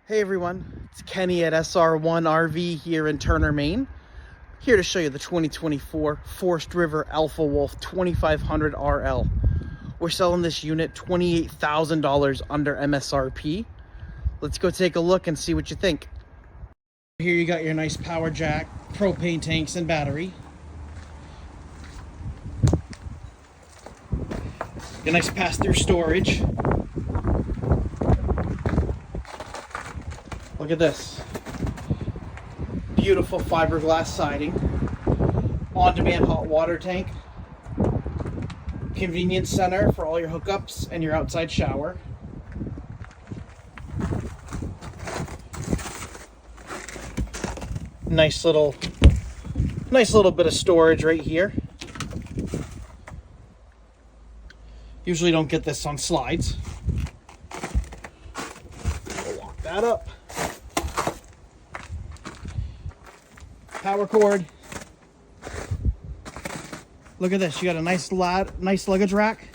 Hey everyone, it's Kenny at SR1 RV here in Turner, Maine. Here to show you the 2024 Forest River Alpha Wolf 2500 RL. We're selling this unit $28,000 under MSRP. Let's go take a look and see what you think. Here you got your nice power jack, propane tanks, and battery. Your nice pass-through storage. Look at this. Beautiful fiberglass siding. On-demand hot water tank. Convenience center for all your hookups and your outside shower. Nice little bit of storage right here. Usually don't get this on slides. We'll lock that up. Power cord. Look at this. You got a nice luggage rack.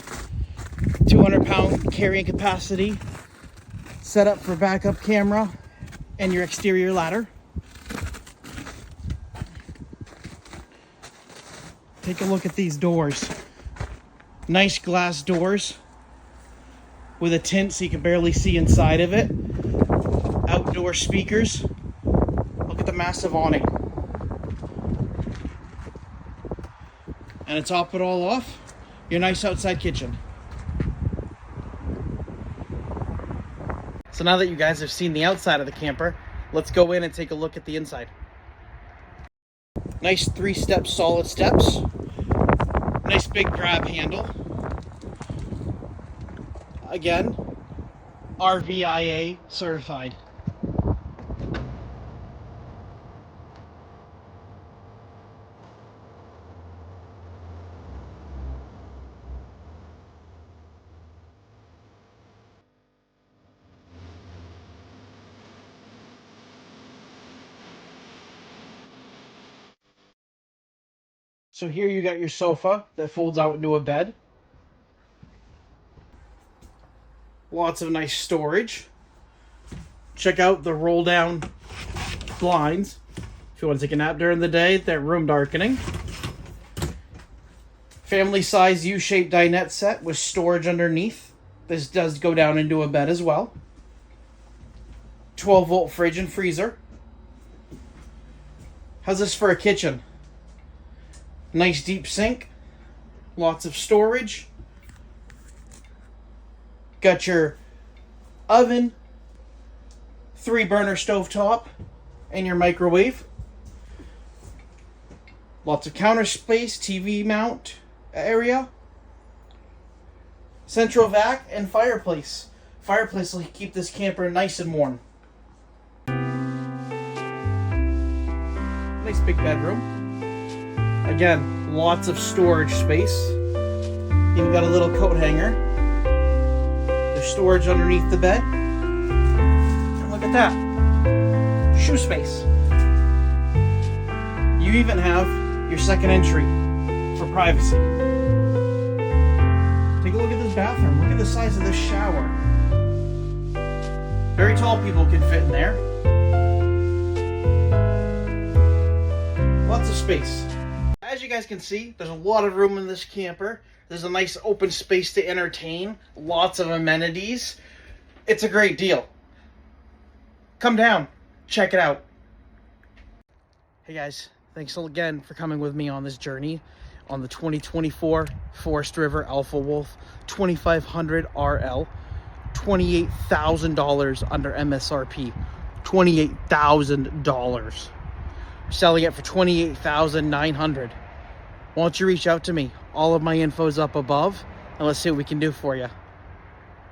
200-pound carrying capacity. Set up for backup camera and your exterior ladder. Take a look at these doors. Nice glass doors with a tint so you can barely see inside of it. Outdoor speakers. Look at the massive awning. And to top it all off, your nice outside kitchen. So now that you guys have seen the outside of the camper, let's go in and take a look at the inside. Nice 3-step solid steps. Nice big grab handle. Again, RVIA certified. So here you got your sofa that folds out into a bed. Lots of nice storage. Check out the roll down blinds. If you want to take a nap during the day, they're room darkening. Family size U-shaped dinette set with storage underneath. This does go down into a bed as well. 12-volt fridge and freezer. How's this for a kitchen? Nice deep sink, lots of storage. Got your oven, 3-burner stovetop, and your microwave. Lots of counter space, TV mount area. Central vac and fireplace. Fireplace will keep this camper nice and warm. Nice big bedroom. Again, lots of storage space. Even got a little coat hanger. There's storage underneath the bed. And look at that. Shoe space. You even have your second entry for privacy. Take a look at this bathroom. Look at the size of this shower. Very tall people can fit in there. Lots of space. As you guys can see, there's a lot of room in this camper. There's a nice open space to entertain. Lots of amenities. It's a great deal. Come down. Check it out. Hey guys, thanks again for coming with me on this journey on the 2024 Forest River Alpha Wolf 2500 RL. $28,000 under MSRP. $28,000. Selling it for $28,900. Why don't you reach out to me? All of my info's up above, and let's see what we can do for you.